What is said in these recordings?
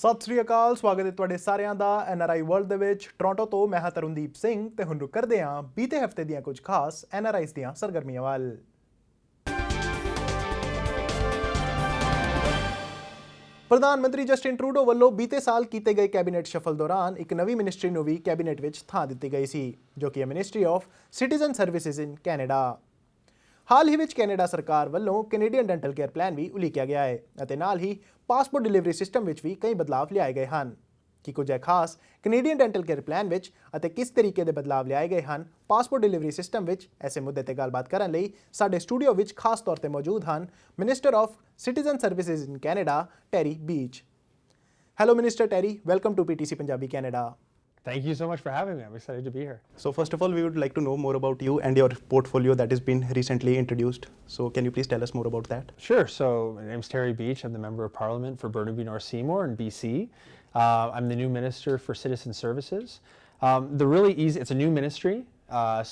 ਸਤਿ ਸ੍ਰੀ ਅਕਾਲ, ਸਵਾਗਤ ਹੈ ਤੁਹਾਡੇ ਸਾਰਿਆਂ ਦਾ NRI ਵਰਲਡ ਦੇ ਵਿੱਚ। ਟੋਰਾਂਟੋ ਤੋਂ ਮੈਂ ਹਾਂ ਤਰੁਣਦੀਪ ਸਿੰਘ ਤੇ ਹੁਣ ਰੁਕ ਕਰਦੇ ਹਾਂ ਬੀਤੇ ਹਫਤੇ ਦੀਆਂ ਕੁਝ ਖਾਸ NRIs ਦੀਆਂ ਸਰਗਰਮੀਆਂ ਵੱਲ। ਪ੍ਰਧਾਨ ਮੰਤਰੀ ਜਸਟਿਨ ਟਰੂਡੋ ਵੱਲੋਂ ਬੀਤੇ ਸਾਲ ਕੀਤੇ ਗਏ ਕੈਬਨਿਟ ਸ਼ਫਲ ਦੌਰਾਨ ਇੱਕ ਨਵੀਂ ਮਿਨਿਸਟਰੀ ਨੂੰ ਵੀ ਕੈਬਨਿਟ ਵਿੱਚ ਥਾਂ ਦਿੱਤੀ ਗਈ ਸੀ, ਜੋ ਕਿ ਹੈ ministry of citizen services in Canada. ਹਾਲ ਹੀ ਵਿੱਚ ਕੈਨੇਡਾ ਸਰਕਾਰ ਵੱਲੋਂ ਕੈਨੇਡੀਅਨ ਡੈਂਟਲ ਕੇਅਰ ਪਲਾਨ ਵੀ ਉਲੀਕਿਆ ਗਿਆ ਹੈ ਅਤੇ ਨਾਲ ਹੀ ਪਾਸਪੋਰਟ ਡਿਲੀਵਰੀ ਸਿਸਟਮ ਵਿੱਚ ਵੀ ਕਈ ਬਦਲਾਅ ਲਿਆਏ ਗਏ ਹਨ। ਕੀ ਕੁਝ ਹੈ ਖਾਸ ਕੈਨੇਡੀਅਨ ਡੈਂਟਲ ਕੇਅਰ ਪਲਾਨ ਵਿੱਚ ਅਤੇ ਕਿਸ ਤਰੀਕੇ ਦੇ ਬਦਲਾਅ ਲਿਆਏ ਗਏ ਹਨ ਪਾਸਪੋਰਟ ਡਿਲੀਵਰੀ ਸਿਸਟਮ ਵਿੱਚ? ਐਸੇ ਮੁੱਦੇ ਤੇ ਗੱਲਬਾਤ ਕਰਨ ਲਈ ਸਾਡੇ ਸਟੂਡੀਓ ਵਿੱਚ ਖਾਸ ਤੌਰ ਤੇ ਮੌਜੂਦ ਹਨ minister of citizen services in Canada Terry Beach. Hello minister Terry, welcome to PTC Punjabi Canada. Thank you so much for having me. I'm excited to be here. So first of all, we would like to know more about you and your portfolio that has been recently introduced. So can you please tell us more about that? Sure. So my name's Terry Beach. I'm the Member of Parliament for Burnaby North Seymour in BC. I'm the new Minister for Citizen Services. It's a new ministry,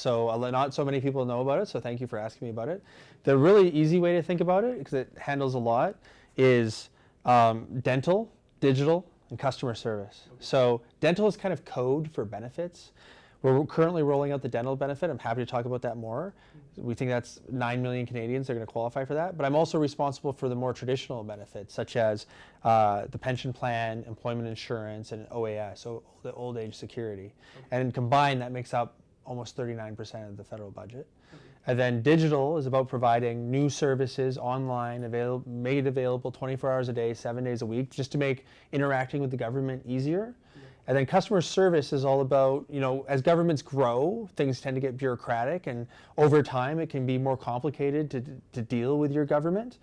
so not so many people know about it, so thank you for asking me about it. The really easy way to think about it, because it handles a lot, is dental, digital, and customer service. So dental is kind of code for benefits. We're currently rolling out the dental benefit. I'm happy to talk about that more. We think that's 9 million Canadians that are going to qualify for that. But I'm also responsible for the more traditional benefits, such as the pension plan, employment insurance, and OAS, so the old age security. And combined, that makes up almost 39% of the federal budget. And then digital is about providing new services online, made available 24 hours a day, 7 days a week, just to make interacting with the government easier. And then customer service is all about, as governments grow, things tend to get bureaucratic, and over time it can be more complicated to deal with your government.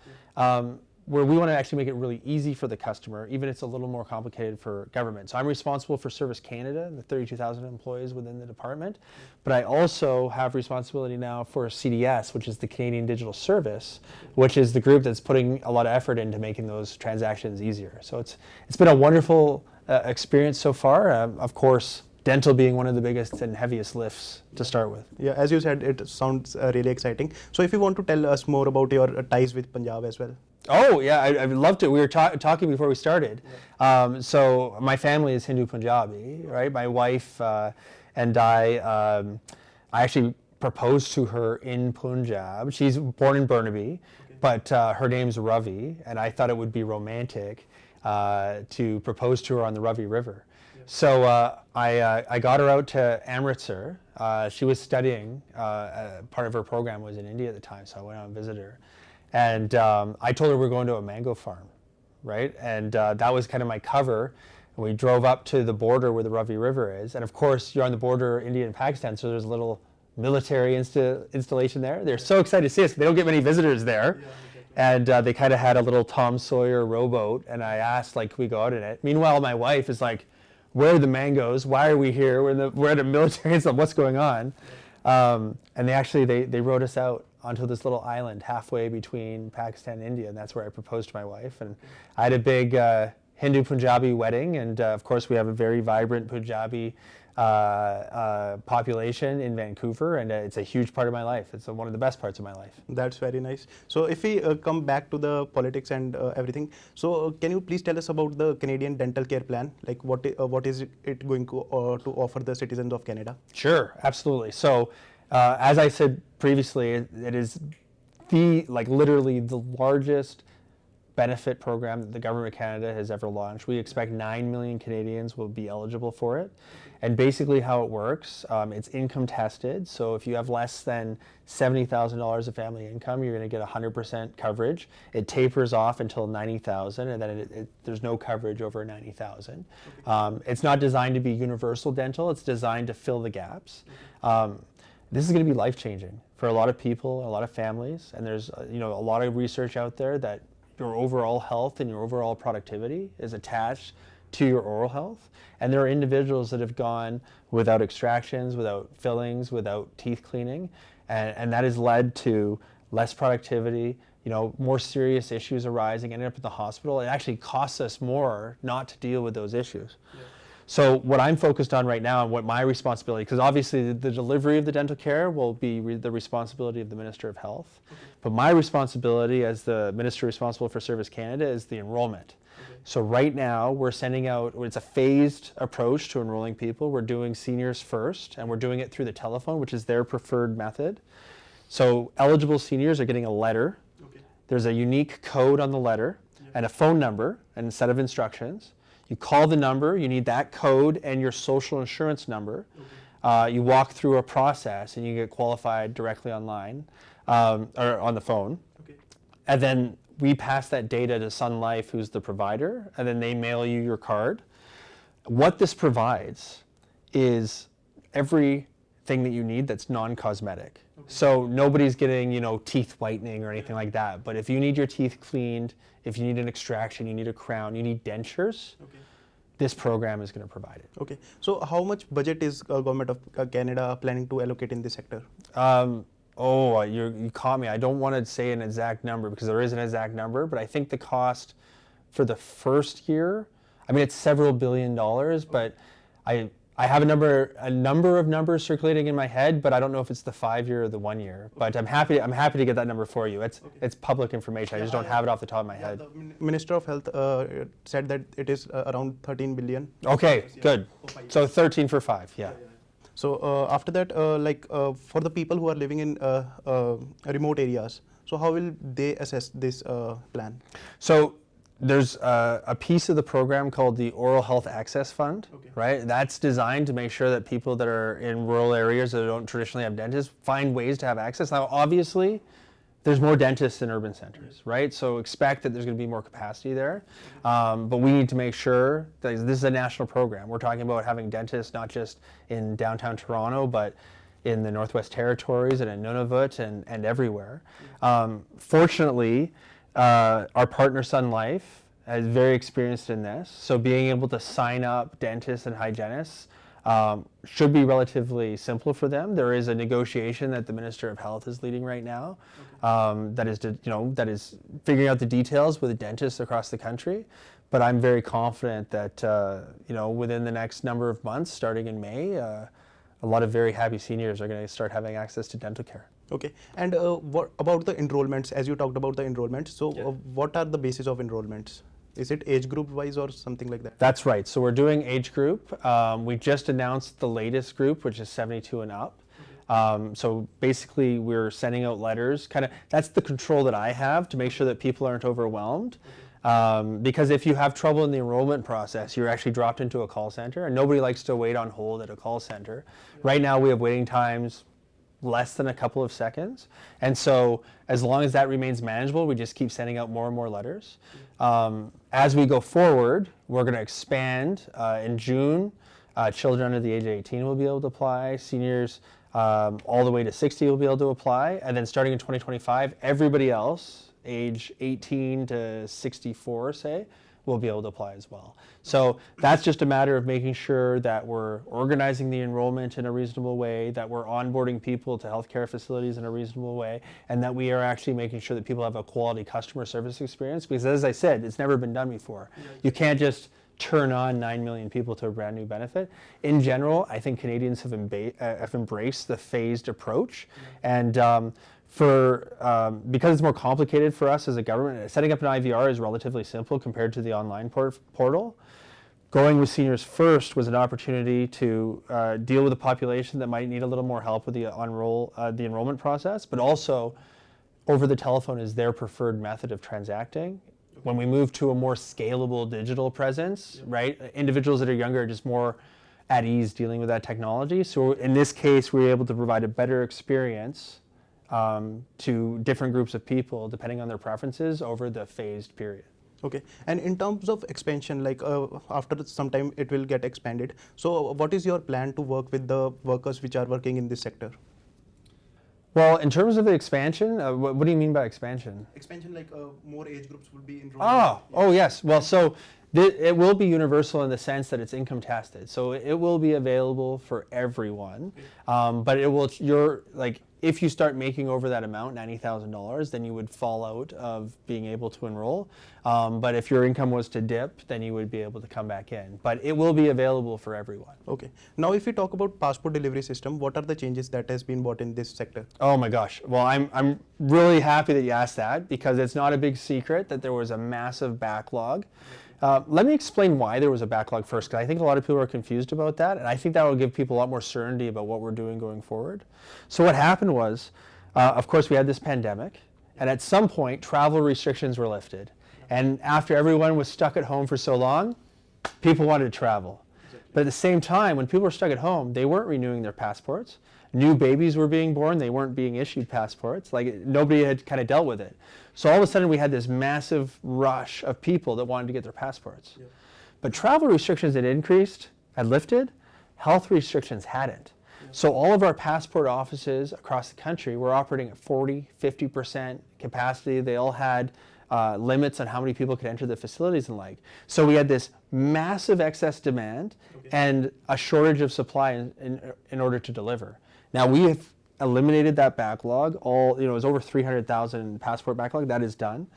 Where we want to actually make it really easy for the customer, even if it's a little more complicated for government. So I'm responsible for Service Canada, the 32,000 employees within the department, but I also have responsibility now for CDS, which is the Canadian Digital Service, which is the group that's putting a lot of effort into making those transactions easier. So it's been a wonderful experience so far. Of course, dental being one of the biggest and heaviest lifts to start with. Yeah, as you said, it sounds really exciting. So if you want to tell us more about your ties with Punjab as well. Oh, yeah, I'd love to. We were talking before we started. Yeah. So my family is Hindu Punjabi, right? My wife and I actually proposed to her in Punjab. She's born in Burnaby, but her name's Ravi, and I thought it would be romantic to propose to her on the Ravi River. So I got her out to Amritsar. She was studying, part of her program was in India at the time, so I went out and visited her. And I told her we're going to a mango farm, right? And that was kind of my cover. And we drove up to the border where the Ravi River is. And of course, you're on the border of India and Pakistan, so there's a little military installation there. They're so excited to see us. They don't get many visitors there. Yeah, and they kind of had a little Tom Sawyer rowboat. And I asked, can we go out in it? Meanwhile, my wife is like, where are the mangoes? Why are we here? We're at a military installation. What's going on? And they rowed us out onto this little island halfway between Pakistan and India, and that's where I proposed to my wife. And I had a big Hindu Punjabi wedding, and of course we have a very vibrant Punjabi population in Vancouver, and it's a huge part of my life. It's one of the best parts of my life. That's very nice. So if we come back to the politics and everything, so can you please tell us about the Canadian dental care plan? Like what is it going to offer the citizens of Canada? Sure, absolutely. So as I said previously, it is literally the largest benefit program that the government of Canada has ever launched. We expect 9 million Canadians will be eligible for it. And basically how it works, it's income tested. So if you have less than $70,000 of family income, you're going to get 100% coverage. It tapers off until 90,000, and then there's no coverage over 90,000. It's not designed to be universal dental. It's designed to fill the gaps. This is going to be life-changing for a lot of people, a lot of families, and there's a lot of research out there that your overall health and your overall productivity is attached to your oral health. And there are individuals that have gone without extractions, without fillings, without teeth cleaning, and that has led to less productivity, more serious issues arising, ending up in the hospital. It actually costs us more not to deal with those issues. Yeah. So what I'm focused on right now, and what my responsibility, because obviously the delivery of the dental care will be the responsibility of the Minister of Health, but my responsibility as the Minister responsible for Service Canada is the enrollment. So right now we're sending out, it's a phased approach to enrolling people. We're doing seniors first, and we're doing it through the telephone, which is their preferred method. So eligible seniors are getting a letter. There's a unique code on the letter and a phone number and a set of instructions. You call the number, you need that code and your social insurance number. You walk through a process and you get qualified directly online or on the phone. And then we pass that data to Sun Life, who's the provider, and then they mail you your card. What this provides is everything that you need that's non-cosmetic. So nobody's getting, teeth whitening or anything like that. But if you need your teeth cleaned, if you need an extraction, you need a crown, you need dentures, this program is going to provide it. Okay. So how much budget is Government of Canada planning to allocate in this sector? You caught me. I don't want to say an exact number because there is an exact number, but I think the cost for the first year, it's several $billion, but I have a number of numbers circulating in my head, but I don't know if it's the 5-year or the 1 year. But I'm happy to get that number for you. It's public information. I just don't have it off the top of my head. The Minister of Health said that it is around 13 billion. Okay, good. So 13 for 5, yeah. So after that, for the people who are living in remote areas, so how will they assess this plan? So there's a piece of the program called the Oral Health Access Fund, right? That's designed to make sure that people that are in rural areas that don't traditionally have dentists find ways to have access. Now, obviously, there's more dentists in urban centers, right? So expect that there's going to be more capacity there. But we need to make sure that this is a national program. We're talking about having dentists not just in downtown Toronto, but in the Northwest Territories and in Nunavut and everywhere. Fortunately, our partner Sun Life is very experienced in this. So being able to sign up dentists and hygienists should be relatively simple for them. There is a negotiation that the Minister of Health is leading right now that is figuring out the details with dentists across the country. But I'm very confident that within the next number of months, starting in May, a lot of very happy seniors are going to start having access to dental care. Okay, and what about the enrollments? As you talked about the enrollments, so what are the basis of enrollments? Is it age group wise or something like that? That's right. So we're doing age group. We just announced the latest group, which is 72 and up. So basically, we're sending out letters. That's the control that I have to make sure that people aren't overwhelmed. Because if you have trouble in the enrollment process, you're actually dropped into a call center, and nobody likes to wait on hold at a call center. Right now, we have waiting times less than a couple of seconds. And so as long as that remains manageable, we just keep sending out more and more letters. As we go forward, we're going to expand. In June, children under the age of 18 will be able to apply. Seniors all the way to 60 will be able to apply. And then starting in 2025, everybody else, age 18 to 64, say, will be able to apply as well. So that's just a matter of making sure that we're organizing the enrollment in a reasonable way, that we're onboarding people to healthcare facilities in a reasonable way, and that we are actually making sure that people have a quality customer service experience. Because as I said, it's never been done before. You can't just turn on 9 million people to a brand new benefit. In general, I think Canadians have embraced the phased approach. And because it's more complicated for us as a government, setting up an IVR is relatively simple compared to the online portal. Going with seniors first was an opportunity to deal with a population that might need a little more help with the enrollment process, but also over the telephone is their preferred method of transacting. When we move to a more scalable digital presence, right, individuals that are younger are just more at ease dealing with that technology. So in this case, we're able to provide a better experience to different groups of people depending on their preferences over the phased period. Okay, and in terms of expansion, after some time it will get expanded. So what is your plan to work with the workers which are working in this sector? Well, in terms of the expansion, what do you mean by expansion? Expansion, more age groups will be enrolled. Oh yes. Well, so it will be universal in the sense that it's income tested. So it will be available for everyone, but it will. If you start making over that amount, $90,000, then you would fall out of being able to enroll. But if your income was to dip, then you would be able to come back in. But it will be available for everyone. Okay. Now, if we talk about passport delivery system, what are the changes that has been brought in this sector? Oh my gosh. Well, I'm really happy that you asked that because it's not a big secret that there was a massive backlog. Let me explain why there was a backlog first, because I think a lot of people are confused about that, and I think that will give people a lot more certainty about what we're doing going forward. So what happened was, of course, we had this pandemic, and at some point, travel restrictions were lifted. And after everyone was stuck at home for so long, people wanted to travel. But at the same time, when people were stuck at home, they weren't renewing their passports. New babies were being born, they weren't being issued passports. Like, nobody had kind of dealt with it. So all of a sudden we had this massive rush of people that wanted to get their passports. Yeah. But travel restrictions had increased, had lifted, health restrictions hadn't. Yeah. So all of our passport offices across the country were operating at 40, 50% capacity. They all had limits on how many people could enter the facilities and like. So we had this massive excess demand and a shortage of supply in order to deliver. Now we have eliminated that backlog. It was over 300,000 passport backlog. That is done.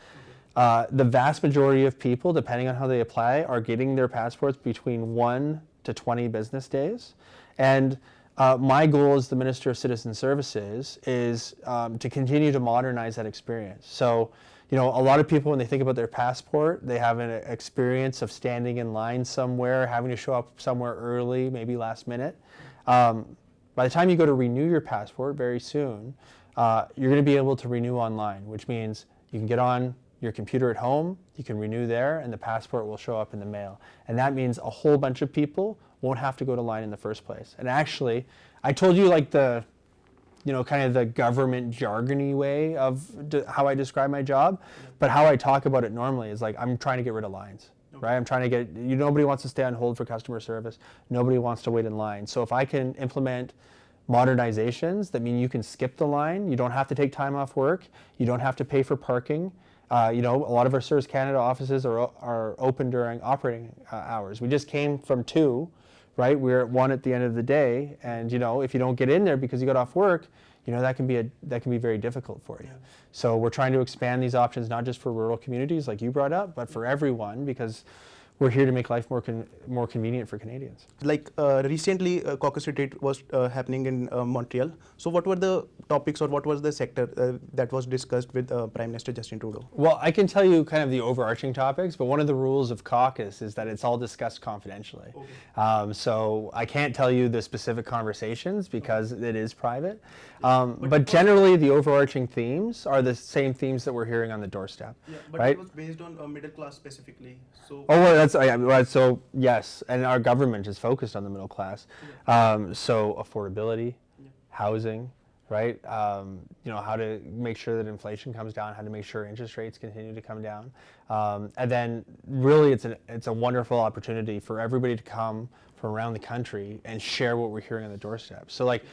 The vast majority of people, depending on how they apply, are getting their passports between 1 to 20 business days. And my goal as the Minister of Citizen Services is to continue to modernize that experience. So, a lot of people, when they think about their passport, they have an experience of standing in line somewhere, having to show up somewhere early, maybe last minute. By the time you go to renew your passport very soon, you're going to be able to renew online, which means you can get on your computer at home, you can renew there, and the passport will show up in the mail. And that means a whole bunch of people won't have to go to line in the first place. And actually, I told you like the, kind of the government jargony way of how I describe my job, but how I talk about it normally is like, I'm trying to get rid of lines. Right? I'm trying to get, nobody wants to stay on hold for customer service. Nobody wants to wait in line. So if I can implement modernizations that mean you can skip the line, you don't have to take time off work, you don't have to pay for parking. A lot of our Service Canada offices are open during operating hours. We just came from 2, right? We're at 1 at the end of the day. And, if you don't get in there because you got off work, that can be very difficult for you. Yeah. So we're trying to expand these options, not just for rural communities like you brought up, but for everyone, because we're here to make life more convenient for Canadians. Like recently, caucus retreat was happening in Montreal. So what were the topics or what was the sector that was discussed with Prime Minister Justin Trudeau? Well, I can tell you kind of the overarching topics, but one of the rules of caucus is that it's all discussed confidentially. Okay. So I can't tell you the specific conversations because it is private. But generally, the overarching themes are the same themes that we're hearing on the doorstep. Yeah, but right? It was based on middle class specifically. So so yes, and our government is focused on the middle class. Yeah. So affordability, housing, right? How to make sure that inflation comes down, how to make sure interest rates continue to come down, and then really it's a wonderful opportunity for everybody to come from around the country and share what we're hearing on the doorstep. So like,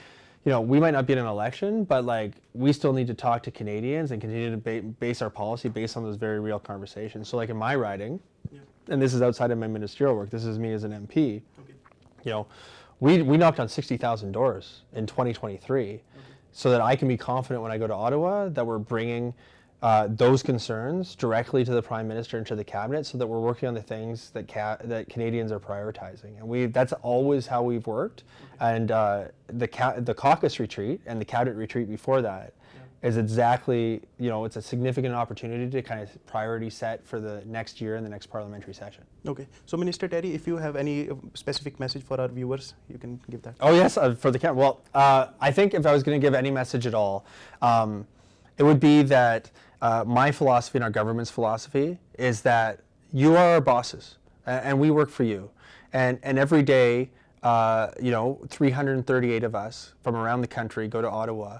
we might not be in an election, but like we still need to talk to Canadians and continue to base our policy based on those very real conversations. So like in my riding, and this is outside of my ministerial work, this is me as an MP, we knocked on 60,000 doors in 2023 so that I can be confident when I go to Ottawa that we're bringing those concerns directly to the Prime Minister and to the Cabinet so that we're working on the things that Canadians are prioritizing. And that's always how we've worked. And the caucus retreat and the Cabinet retreat before that is exactly, it's a significant opportunity to kind of priority set for the next year and the next parliamentary session. Okay. So Minister Terry, if you have any specific message for our viewers, you can give that. Oh yes, for the Cabinet. Well, I think if I was going to give any message at all, it would be that my philosophy and our government's philosophy is that you are our bosses and we work for you. And every day, 338 of us from around the country go to Ottawa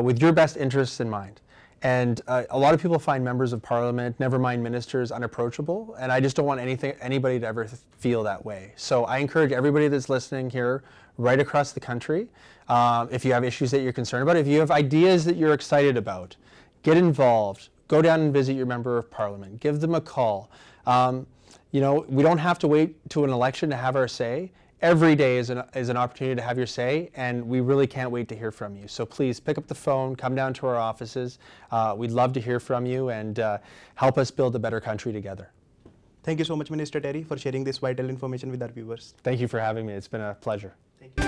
with your best interests in mind. And a lot of people find members of Parliament, never mind ministers, unapproachable. And I just don't want anybody to ever feel that way. So I encourage everybody that's listening here right across the country, if you have issues that you're concerned about, if you have ideas that you're excited about, get involved, go down and visit your member of Parliament, give them a call. We don't have to wait to an election to have our say. Every day is an opportunity to have your say, and we really can't wait to hear from you. So please pick up the phone, come down to our offices. We'd love to hear from you and help us build a better country together. Thank you so much, Minister Terry, for sharing this vital information with our viewers. Thank you for having me. It's been a pleasure. Thank you.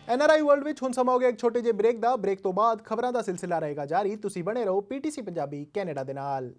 NRI world ਵਿੱਚ ਹੁਣ ਸਮਾਂ ਹੋ ਗਿਆ ਇੱਕ ਛੋਟੇ ਜਿਹੇ break ਦਾ। Break ਤੋਂ ਬਾਅਦ ਖਬਰਾਂ ਦਾ ਸਿਲਸਿਲਾ ਰਹੇਗਾ ਜਾਰੀ। ਤੁਸੀਂ ਬਣੇ ਰਹੋ PTC ਪੰਜਾਬੀ ਕੈਨੇਡਾ ਦੇ ਨਾਲ।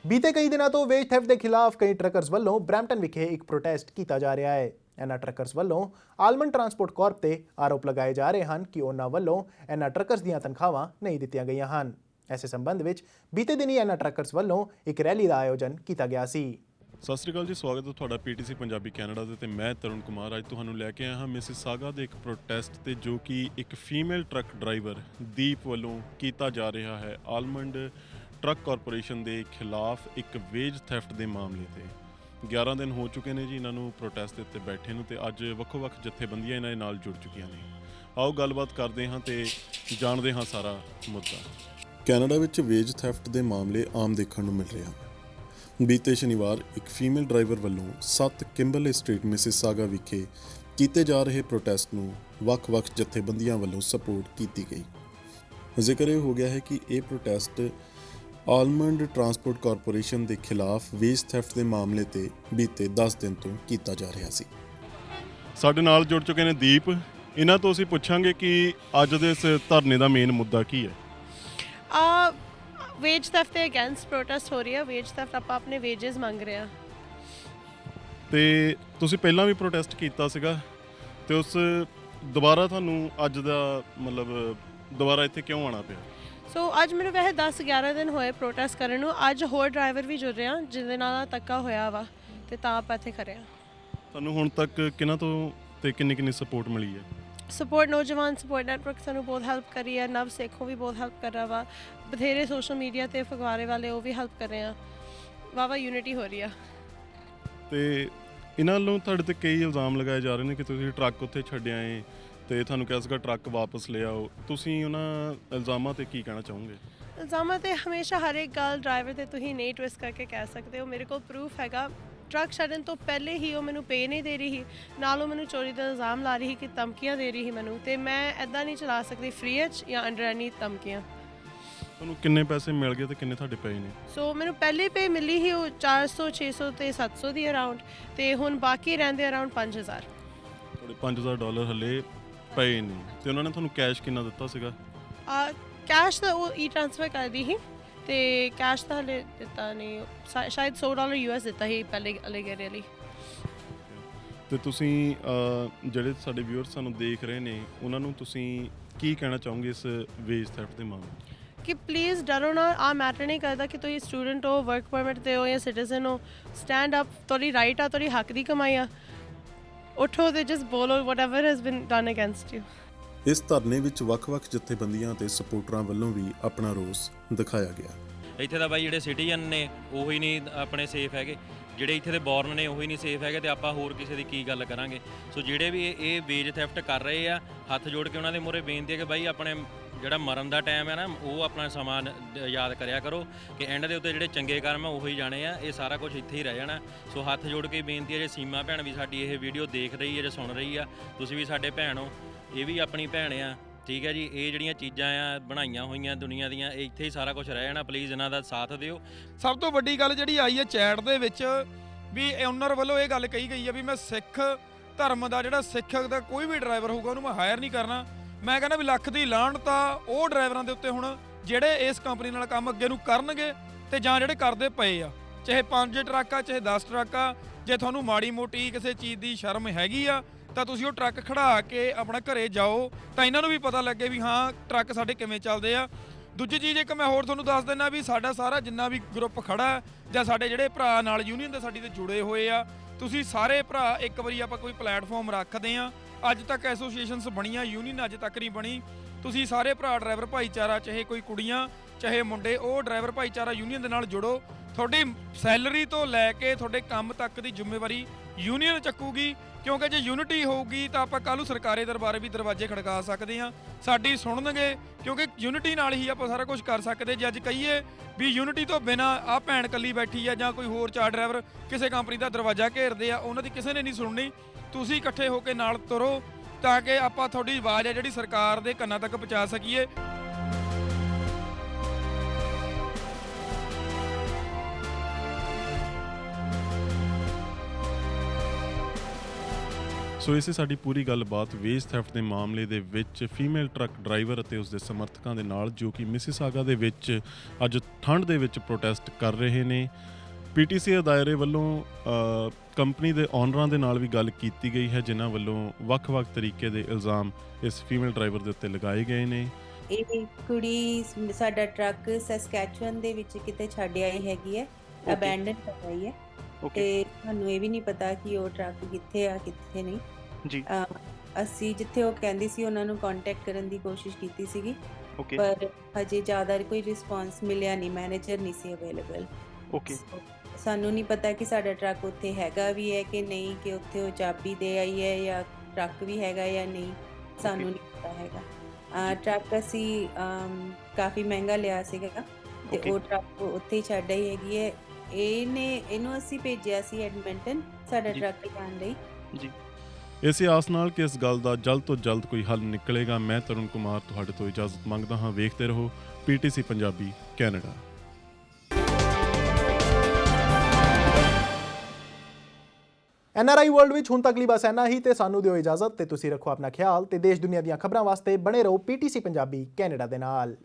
ਬੀਤੇ ਕਈ ਦਿਨਾਂ ਤੋਂ ਵੇਜ ਥੈਫਟ ਦੇ ਖਿਲਾਫ ਕਈ ਟਰੱਕਰਸ ਵੱਲੋਂ ਬਰੈਂਪਟਨ ਵਿਖੇ ਇੱਕ ਪ੍ਰੋਟੈਸਟ ਕੀਤਾ ਜਾ ਰਿਹਾ ਹੈ। ਇਹਨਾਂ ਟਰੱਕਰਸ ਵੱਲੋਂ ਆਲਮੰਡ ਟਰਾਂਸਪੋਰਟ ਕਾਰਪ ਤੇ ਆਰੋਪ ਲਗਾਏ ਜਾ ਰਹੇ ਹਨ ਕਿ ਉਹਨਾਂ ਵੱਲੋਂ ਇਹਨਾਂ ਟਰੱਕਰਸ ਦੀਆਂ ਤਨਖਾਹਾਂ ਨਹੀਂ ਦਿੱਤੀਆਂ ਗਈਆਂ ਹਨ। ਇਸੇ ਸੰਬੰਧ ਵਿੱਚ ਬੀਤੇ ਦਿਨੀ ਇਹਨਾਂ ਟਰੱਕਰਸ ਵੱਲੋਂ ਇੱਕ ਰੈਲੀ ਦਾ ਆਯੋਜਨ ਕੀਤਾ ਗਿਆ ਸੀ। ਸਤਿ ਸ਼੍ਰੀ ਅਕਾਲ ਜੀ, ਸਵਾਗਤ ਹੈ ਤੁਹਾਡਾ PTC ਪੰਜਾਬੀ ਕੈਨੇਡਾ ਦੇ ਤੇ ਮੈਂ ਤਰੁਣ ਕੁਮਾਰ। ਅੱਜ ਤੁਹਾਨੂੰ ਲੈ ਕੇ ਆਇਆ ਹਾਂ ਮਿਸਿਸਾਗਾ ਦੇ ਇੱਕ ਪ੍ਰੋਟੈਸਟ ਤੇ, ਜੋ ਕਿ ਇੱਕ ਫੀਮੇਲ ਟਰੱਕ ਡਰਾਈਵਰ ਦੀਪ ਵੱਲੋਂ ਕੀਤਾ ਜਾ ਰਿਹਾ ਹੈ ਆਲਮੰਡ ਟਰੱਕ ਕਾਰਪੋਰੇਸ਼ਨ ਦੇ ਖਿਲਾਫ ਇੱਕ ਵੇਜ ਥੈਫਟ ਦੇ ਮਾਮਲੇ ਤੇ। 11 ਦਿਨ ਹੋ ਚੁੱਕੇ ਨੇ ਜੀ ਇਹਨਾਂ ਨੂੰ ਪ੍ਰੋਟੈਸਟ ਦੇ ਉੱਤੇ ਬੈਠੇ ਨੂੰ, ਤੇ ਅੱਜ ਵੱਖੋ-ਵੱਖ ਜਥੇਬੰਦੀਆਂ ਇਹਨਾਂ ਦੇ ਨਾਲ ਜੁੜ ਚੁੱਕੀਆਂ ਨੇ। ਆਓ ਗੱਲਬਾਤ ਕਰਦੇ ਹਾਂ ਤੇ ਜਾਣਦੇ ਹਾਂ ਸਾਰਾ ਮੁੱਦਾ। ਕੈਨੇਡਾ ਵਿੱਚ ਵੇਜ ਥੈਫਟ ਦੇ ਮਾਮਲੇ ਆਮ ਦੇਖਣ ਨੂੰ ਮਿਲ ਰਹੇ ਹਨ। ਬੀਤੇ ਸ਼ਨੀਵਾਰ ਇੱਕ ਫੀਮੇਲ ਡਰਾਈਵਰ ਵੱਲੋਂ 7 ਕਿੰਬਰਲੇ ਸਟਰੀਟ ਮਿਸਿਸਾਗਾ ਵਿਖੇ ਕੀਤੇ ਜਾ ਰਹੇ ਪ੍ਰੋਟੈਸਟ ਨੂੰ ਵੱਖ-ਵੱਖ ਜਥੇਬੰਦੀਆਂ ਵੱਲੋਂ ਸਪੋਰਟ ਕੀਤੀ ਗਈ। ਜ਼ਿਕਰ ਇਹ ਹੋ ਗਿਆ ਹੈ ਕਿ ਇਹ ਪ੍ਰੋਟੈਸਟ ਆਲਮੰਡ ਟਰਾਂਸਪੋਰਟ ਕਾਰਪੋਰੇਸ਼ਨ ਦੇ ਖਿਲਾਫ ਵੇਜ ਥੈਫਟ ਦੇ ਮਾਮਲੇ ਤੇ ਬੀਤੇ 10 ਦਿਨ ਤੋਂ ਕੀਤਾ ਜਾ ਰਿਹਾ ਸੀ। ਸਾਡੇ ਨਾਲ ਜੁੜ ਚੁੱਕੇ ਨੇ ਦੀਪ। ਇਹਨਾਂ ਤੋਂ ਅਸੀਂ ਪੁੱਛਾਂਗੇ ਕਿ ਅੱਜ ਦੇ ਇਸ ਧਰਨੇ ਦਾ ਮੇਨ ਮੁੱਦਾ ਕੀ ਹੈ। ਵੇਜ ਥੈਫਟ ਦੇ ਅਗੇਂਸਟ ਪ੍ਰੋਟੈਸਟ ਹੋ ਰਹੀ ਹੈ। ਵੇਜ ਥੈਫਟ ਆਪਾਂ ਆਪਣੇ ਵੇਜਸ ਮੰਗ ਰਹੇ ਹਾਂ। ਤੇ ਤੁਸੀਂ ਪਹਿਲਾਂ ਵੀ ਪ੍ਰੋਟੈਸਟ ਕੀਤਾ ਸੀਗਾ, ਤੇ ਉਸ ਦੁਬਾਰਾ ਤੁਹਾਨੂੰ ਅੱਜ ਦਾ ਮਤਲਬ ਦੁਬਾਰਾ ਇੱਥੇ ਕਿਉਂ ਆਉਣਾ ਪਿਆ? ਸੋ ਅੱਜ ਮੈਨੂੰ ਵੈਸੇ 10-11 ਦਿਨ ਹੋਏ ਪ੍ਰੋਟੈਸਟ ਕਰਨ ਨੂੰ। ਅੱਜ ਹੋਰ ਡਰਾਈਵਰ ਵੀ ਜੁੜ ਰਹੇ ਆ ਜਿਹਦੇ ਨਾਲ ਧੱਕਾ ਹੋਇਆ ਵਾ, ਤੇ ਤਾਂ ਆਪਾਂ ਇੱਥੇ ਖੜੇ ਹਾਂ। ਤੁਹਾਨੂੰ ਹੁਣ ਤੱਕ ਕਿਹਨਾਂ ਤੋਂ ਤੇ ਕਿੰਨੀ ਸਪੋਰਟ ਮਿਲੀ ਹੈ? ਸਪੋਰਟ ਨੌਜਵਾਨ ਸਪੋਰਟ ਨੈਟਵਰਕ ਸਾਨੂੰ ਬਹੁਤ ਹੈਲਪ ਕਰੀ ਹੈ। ਨਵ ਸੇਖੋਂ ਵੀ ਬਹੁਤ ਹੈਲਪ ਕਰ ਰਿਹਾ ਵਾ। ਬਥੇਰੇ ਸੋਸ਼ਲ ਮੀਡੀਆ ਤੇ ਫਗਵਾੜੇ ਵਾਲੇ ਉਹ ਵੀ ਹੈਲਪ ਕਰ ਰਹੇ ਆ। ਵਾਵਾ ਯੂਨਿਟੀ ਹੋ ਰਹੀ ਆ। ਤੇ ਇਹਨਾਂ ਵੱਲੋਂ ਤੁਹਾਡੇ ਤੇ ਕਈ ਇਲਜ਼ਾਮ ਲਗਾਏ ਜਾ ਰਹੇ ਨੇ ਕਿ ਤੁਸੀਂ ਟਰੱਕ ਉੱਥੇ ਛੱਡਿਆ ਏ ਤੇ ਤੁਹਾਨੂੰ ਕਿਹਾ ਸੀਗਾ ਟਰੱਕ ਵਾਪਸ ਲੈ ਆਓ। ਤੁਸੀਂ ਉਹਨਾਂ ਇਲਜ਼ਾਮਾਂ ਤੇ ਕੀ ਕਹਿਣਾ ਚਾਹੋਗੇ? ਇਲਜ਼ਾਮਾਂ ਤੇ ਹਮੇਸ਼ਾ ਹਰ ਇੱਕ ਗੱਲ ਡਰਾਈਵਰ ਤੇ ਤੁਸੀਂ ਨਹੀਂ ਟਵਿਸਟ ਕਰਕੇ ਕਹਿ ਸਕਦੇ ਹੋ। ਮੇਰੇ ਕੋਲ ਪ੍ਰੂਫ ਹੈਗਾ। ਟਰੱਕ ਛੱਡਣ ਤੋਂ ਪਹਿਲੇ ਹੀ ਉਹ ਮੈਨੂੰ ਪੇ ਨਹੀਂ ਦੇ ਰਹੀ ਸੀ, ਨਾਲ ਉਹ ਮੈਨੂੰ ਚੋਰੀ ਦਾ ਇਲਜ਼ਾਮ ਲਾ ਰਹੀ ਸੀ ਕਿ ਧਮਕੀਆਂ ਦੇ ਰਹੀ ਸੀ ਮੈਨੂੰ, ਤੇ ਮੈਂ ਇੱਦਾਂ ਨਹੀਂ ਚਲਾ ਸਕਦੀ ਫ੍ਰੀ ਚ ਜਾਂ ਅੰਡਰ ਐਨੀ ਧਮਕੀਆਂ। ਤੁਹਾਨੂੰ ਕਿੰਨੇ ਪੈਸੇ ਮਿਲ ਗਏ ਤੇ ਕਿੰਨੇ ਤੁਹਾਡੇ ਪਏ ਨੇ? ਸੋ ਮੈਨੂੰ ਪਹਿਲੇ ਪੇ ਮਿਲੀ ਸੀ ਉਹ 400 600 ਤੇ 700 ਦੀ ਅਰਾਊਂਡ, ਤੇ ਹੁਣ ਬਾਕੀ ਰਹਿੰਦੇ ਅਰਾਊਂਡ 5000। ਤੁਹਾਡੇ $5000 ਹਲੇ ਪਏ ਨੇ, ਤੇ ਉਹਨਾਂ ਨੇ ਤੁਹਾਨੂੰ ਕੈਸ਼ ਕਿੰਨਾ ਦਿੱਤਾ ਸੀਗਾ? ਕੈਸ਼ ਤਾਂ ਉਹ ਟ੍ਰਾਂਸਫਰ ਕਰਦੀ ਸੀ, ਤੇ ਕੈਸ਼ ਤਾਂ ਹਲੇ ਦਿੱਤਾ ਨਹੀਂ। ਸ਼ਾਇਦ $100 US ਦਿੱਤਾ ਸੀ ਪਹਿਲੇ ਅਲੇਗੇਰੇ ਲਈ। ਤੇ ਤੁਸੀਂ ਜਿਹੜੇ ਸਾਡੇ ਵਿਊਅਰਸ ਸਾਨੂੰ ਦੇਖ ਰਹੇ ਨੇ, ਉਹਨਾਂ ਨੂੰ ਤੁਸੀਂ ਕੀ ਕਹਿਣਾ ਚਾਹੋਗੇ ਇਸ ਵੇਜ ਥੈਫਟ ਦੇ ਮਾਮਲੇ? ਕਿ ਪਲੀਜ਼ ਡਰੋ ਨਾ। ਆ ਮੈਟਰ ਨਹੀਂ ਕਰਦਾ ਕਿ ਤੁਸੀਂ ਸਟੂਡੈਂਟ ਹੋ, ਵਰਕ ਪਰਮਿਟ 'ਤੇ ਹੋ ਜਾਂ ਸਿਟੀਜ਼ਨ ਹੋ। Stand up. ਤੁਹਾਡੀ ਰਾਈਟ ਆ, ਤੁਹਾਡੀ ਹੱਕ ਦੀ ਕਮਾਈ ਆ। ਉੱਠੋ ਤੇ ਜਸਟ ਬੋਲੋ whatever has been done against you। ਇਸ ਧਰਨੇ ਵਿੱਚ ਵੱਖ-ਵੱਖ ਜਥੇਬੰਦੀਆਂ ਤੇ ਸਪੋਰਟਰਾਂ ਵੱਲੋਂ ਵੀ ਆਪਣਾ ਰੋਸ ਦਿਖਾਇਆ ਗਿਆ। ਇੱਥੇ ਤਾਂ ਬਾਈ ਜਿਹੜੇ ਸਿਟੀਜ਼ਨ ਨੇ ਉਹੀ ਨਹੀਂ ਆਪਣੇ ਸੇਫ ਹੈਗੇ, ਜਿਹੜੇ ਇੱਥੇ ਦੇ ਬੋਰਨ ਨੇ ਉਹੀ ਨਹੀਂ ਸੇਫ ਹੈਗੇ, ਤੇ ਆਪਾਂ ਹੋਰ ਕਿਸੇ ਦੀ ਕੀ ਗੱਲ ਕਰਾਂਗੇ। ਸੋ ਜਿਹੜੇ ਵੀ ਇਹ ਵੇਜ ਥੈਫਟ ਕਰ ਰਹੇ ਆ, ਹੱਥ ਜੋੜ ਕੇ ਉਹਨਾਂ ਦੇ ਮੂਹਰੇ ਬੇਨਤੀ ਹੈ ਕਿ ਬਾਈ ਆਪਣੇ ਜਿਹੜਾ ਮਰਨ ਦਾ ਟਾਈਮ ਹੈ ਨਾ, ਉਹ ਆਪਣਾ ਸਮਾਂ ਯਾਦ ਕਰਿਆ ਕਰੋ ਕਿ ਐਂਡ ਦੇ ਉੱਤੇ ਜਿਹੜੇ ਚੰਗੇ ਕਰਮ ਆ ਉਹੀ ਜਾਣੇ ਆ। ਇਹ ਸਾਰਾ ਕੁਝ ਇੱਥੇ ਹੀ ਰਹਿ ਜਾਣਾ। ਸੋ ਹੱਥ ਜੋੜ ਕੇ ਬੇਨਤੀ ਹੈ, ਜੇ ਸੀਮਾ ਭੈਣ ਵੀ ਸਾਡੀ ਇਹ ਵੀਡੀਓ ਦੇਖ ਰਹੀ ਹੈ ਜਾਂ ਸੁਣ ਰਹੀ ਆ, ਤੁਸੀਂ ਵੀ ਸਾਡੇ ਭੈਣ ਹੋ, ਇਹ ਵੀ ਆਪਣੀ ਭੈਣ ਆ, ਠੀਕ ਹੈ ਜੀ। ਇਹ ਜਿਹੜੀਆਂ ਚੀਜ਼ਾਂ ਆ ਬਣਾਈਆਂ ਹੋਈਆਂ ਦੁਨੀਆ ਦੀਆਂ, ਇਹ ਇੱਥੇ ਹੀ ਸਾਰਾ ਕੁਝ ਰਹਿ ਜਾਣਾ। ਪਲੀਜ਼ ਇਹਨਾਂ ਦਾ ਸਾਥ ਦਿਓ। ਸਭ ਤੋਂ ਵੱਡੀ ਗੱਲ ਜਿਹੜੀ ਆਈ ਹੈ ਚੈਟ ਦੇ ਵਿੱਚ, ਵੀ ਓਨਰ ਵੱਲੋਂ ਇਹ ਗੱਲ ਕਹੀ ਗਈ ਹੈ ਵੀ ਮੈਂ ਸਿੱਖ ਧਰਮ ਦਾ ਜਿਹੜਾ ਸਿੱਖ ਦਾ ਕੋਈ ਵੀ ਡਰਾਈਵਰ ਹੋਊਗਾ ਉਹਨੂੰ ਮੈਂ ਹਾਇਰ ਨਹੀਂ ਕਰਨਾ। ਮੈਂ ਕਹਿੰਦਾ ਵੀ ਲੱਖ ਦੀ ਲਾਹਣ ਤਾਂ ਉਹ ਡਰਾਈਵਰਾਂ ਦੇ ਉੱਤੇ ਹੁਣ ਜਿਹੜੇ ਇਸ ਕੰਪਨੀ ਨਾਲ ਕੰਮ ਅੱਗੇ ਨੂੰ ਕਰਨਗੇ, ਤੇ ਜਾਂ ਜਿਹੜੇ ਕਰਦੇ ਪਏ ਆ, ਚਾਹੇ 5 ਟਰੱਕ ਆ ਚਾਹੇ 10 ਟਰੱਕ ਆ। ਜੇ ਤੁਹਾਨੂੰ ਮਾੜੀ ਮੋਟੀ ਕਿਸੇ ਚੀਜ਼ ਦੀ ਸ਼ਰਮ ਹੈਗੀ ਆ ਤਾਂ ਤੁਸੀਂ ਉਹ ਟਰੱਕ ਖੜਾ ਕੇ ਆਪਣਾ ਘਰੇ ਜਾਓ, ਤਾਂ ਇਹਨਾਂ ਨੂੰ ਵੀ ਪਤਾ ਲੱਗੇ ਵੀ ਹਾਂ ਟਰੱਕ ਸਾਡੇ ਕਿਵੇਂ ਚੱਲਦੇ ਆ। ਦੂਜੀ ਚੀਜ਼ ਇੱਕ ਮੈਂ ਹੋਰ ਤੁਹਾਨੂੰ ਦੱਸ ਦਿੰਦਾ ਵੀ ਸਾਡਾ ਸਾਰਾ ਜਿੰਨਾ ਵੀ ਗਰੁੱਪ ਖੜਾ ਜਾਂ ਸਾਡੇ ਜਿਹੜੇ ਭਰਾ ਨਾਲ ਯੂਨੀਅਨ ਦੇ ਸਾਡੀ ਦੇ ਜੁੜੇ ਹੋਏ ਆ, ਤੁਸੀਂ ਸਾਰੇ ਭਰਾ ਇੱਕ ਵਾਰੀ ਆਪਾਂ ਕੋਈ ਪਲੇਟਫਾਰਮ ਰੱਖਦੇ ਆ। ਅੱਜ ਤੱਕ ਐਸੋਸੀਏਸ਼ਨਸ ਬਣੀਆਂ, ਯੂਨੀਅਨ ਅੱਜ ਤੱਕ ਨਹੀਂ ਬਣੀ। ਤੁਸੀਂ ਸਾਰੇ ਭਰਾ ਡਰਾਈਵਰ ਭਾਈਚਾਰਾ, ਚਾਹੇ ਕੋਈ ਕੁੜੀਆਂ ਚਾਹੇ ਮੁੰਡੇ, ਉਹ ਡਰਾਈਵਰ ਭਾਈਚਾਰਾ ਯੂਨੀਅਨ ਦੇ ਨਾਲ ਜੁੜੋ। ਤੁਹਾਡੀ ਸੈਲਰੀ ਤੋਂ ਲੈ ਕੇ ਤੁਹਾਡੇ ਕੰਮ ਤੱਕ ਦੀ ਜ਼ਿੰਮੇਵਾਰੀ ਯੂਨੀਅਨ ਚੱਕੂਗੀ, ਕਿਉਂਕਿ ਜੇ ਯੂਨਿਟੀ ਹੋਊਗੀ ਤਾਂ ਆਪਾਂ ਕੱਲ੍ਹ ਨੂੰ ਸਰਕਾਰੀ ਦਰਬਾਰੇ ਵੀ ਦਰਵਾਜ਼ੇ ਖੜਕਾ ਸਕਦੇ ਹਾਂ, ਸਾਡੀ ਸੁਣਨਗੇ, ਕਿਉਂਕਿ ਯੂਨਿਟੀ ਨਾਲ ਹੀ ਆਪਾਂ ਸਾਰਾ ਕੁਝ ਕਰ ਸਕਦੇ। ਜੇ ਅੱਜ ਕਹੀਏ ਵੀ ਯੂਨਿਟੀ ਤੋਂ ਬਿਨਾਂ ਆਹ ਭੈਣ ਇਕੱਲੀ ਬੈਠੀ ਆ ਜਾਂ ਕੋਈ ਹੋਰ 4 ਡਰਾਈਵਰ ਕਿਸੇ ਕੰਪਨੀ ਦਾ ਦਰਵਾਜ਼ਾ ਘੇਰਦੇ ਆ, ਉਹਨਾਂ ਦੀ ਕਿਸੇ ਨੇ ਨਹੀਂ ਸੁਣਨੀ। ਤੁਸੀਂ ਇਕੱਠੇ ਹੋ ਕੇ ਨਾਲ ਤੁਰੋ ਤਾਂ ਕਿ ਆਪਾਂ ਤੁਹਾਡੀ ਆਵਾਜ਼ ਹੈ ਜਿਹੜੀ ਸਰਕਾਰ ਦੇ ਕੰਨਾਂ ਤੱਕ ਪਹੁੰਚਾ ਸਕੀਏ। ਸੋ ਇਸੇ ਸਾਡੀ ਪੂਰੀ ਗੱਲਬਾਤ ਵੇਜ ਥੈਫਟ ਦੇ ਮਾਮਲੇ ਦੇ ਵਿੱਚ ਫੀਮੇਲ ਟਰੱਕ ਡਰਾਈਵਰ ਅਤੇ ਉਸ ਦੇ ਸਮਰਥਕਾਂ ਦੇ ਨਾਲ, ਜੋ ਕਿ ਮਿਸੀਸਾਗਾ ਦੇ ਵਿੱਚ ਅੱਜ ਠੰਡ ਦੇ ਵਿੱਚ ਪ੍ਰੋਟੈਸਟ ਕਰ ਰਹੇ ਨੇ। ਪੀਟੀਸੀ ਅਦਾਰੇ ਵੱਲੋਂ ਕੰਪਨੀ ਦੇ ਓਨਰਾਂ ਦੇ ਨਾਲ ਵੀ ਗੱਲ ਕੀਤੀ ਗਈ ਹੈ, ਜਿਨ੍ਹਾਂ ਵੱਲੋਂ ਵੱਖ-ਵੱਖ ਤਰੀਕੇ ਦੇ ਇਲਜ਼ਾਮ ਇਸ ਫੀਮੇਲ ਡਰਾਈਵਰ ਦੇ ਉੱਤੇ ਲਗਾਏ ਗਏ ਨੇ। ਇਹ ਕੁੜੀ ਸਾਡਾ ਟਰੱਕ ਸਸਕੈਚੁਅਨ ਦੇ ਵਿੱਚ ਕਿਤੇ ਛੱਡ ਆਈ ਹੈਗੀ ਹੈ, ਅਬੈਂਡਨ ਕਰ ਆਈ ਹੈ, ਤੇ ਸਾਨੂੰ ਇਹ ਵੀ ਨਹੀਂ ਪਤਾ ਕਿ ਉਹ ਟਰੱਕ ਕਿੱਥੇ ਆ ਕਿੱਥੇ ਨਹੀਂ ਜੀ। ਅਸੀਂ ਜਿੱਥੇ ਉਹ ਕਹਿੰਦੀ ਸੀ ਉਹਨਾਂ ਨੂੰ ਕੰਟੈਕਟ ਕਰਨ ਦੀ ਕੋਸ਼ਿਸ਼ ਕੀਤੀ ਸੀਗੀ, ਓਕੇ ਪਰ ਹਜੇ ਜ਼ਿਆਦਾ ਕੋਈ ਰਿਸਪੌਂਸ ਮਿਲਿਆ ਨਹੀਂ, ਮੈਨੇਜਰ ਨਹੀਂ ਸੀ ਅਵੇਲੇਬਲ। ਓਕੇ ਸਾਨੂੰ ਨਹੀਂ ਪਤਾ ਕਿ ਸਾਡਾ ਟਰੱਕ ਉੱਥੇ ਹੈਗਾ ਵੀ ਹੈ ਕਿ ਨਹੀਂ, ਕਿ ਉੱਥੇ ਉਹ ਚਾਬੀ ਦੇ ਆਈ ਹੈ ਜਾਂ ਟਰੱਕ ਵੀ ਹੈਗਾ ਜਾਂ ਨਹੀਂ, ਸਾਨੂੰ ਨਹੀਂ ਪਤਾ ਹੈਗਾ। ਟਰੱਕ ਅਸੀਂ ਕਾਫੀ ਮਹਿੰਗਾ ਲਿਆ ਸੀਗਾ ਤੇ ਉਹ ਟਰੱਕ ਉੱਥੇ ਹੀ ਛੱਡ ਆਈ ਹੈਗੀ ਹੈ। ਇਹਨੂੰ ਅਸੀਂ ਭੇਜਿਆ ਸੀ ਐਡਮਿੰਟਨ ਸਾਡਾ ਟਰੱਕ ਲਿਆਉਣ ਲਈ ਜੀ। ਇਸੇ ਆਸ ਨਾਲ ਕਿ ਇਸ ਗੱਲ ਦਾ ਜਲਦ ਤੋਂ ਜਲਦ ਕੋਈ ਹੱਲ ਨਿਕਲੇਗਾ, ਮੈਂ ਤਰੁਣ ਕੁਮਾਰ ਤੁਹਾਡੇ ਤੋਂ ਇਜਾਜ਼ਤ ਮੰਗਦਾ ਹਾਂ। ਵੇਖਦੇ ਰਹੋ PTC Punjabi Canada. NRI world ਵਿੱਚ ਹੁਣ ਤੱਕ ਲਈ ਬਸ ਇੰਨਾ ਹੀ, ਤੇ ਸਾਨੂੰ ਦਿਓ ਇਜਾਜ਼ਤ ਤੇ ਤੁਸੀਂ ਰੱਖੋ ਆਪਣਾ ਖਿਆਲ, ਤੇ ਦੇਸ਼ ਦੁਨੀਆ ਦੀਆਂ ਖਬਰਾਂ ਵਾਸਤੇ ਬਣੇ ਰਹੋ ਪੀਟੀਸੀ ਪੰਜਾਬੀ ਕੈਨੇਡਾ ਦੇ ਨਾਲ।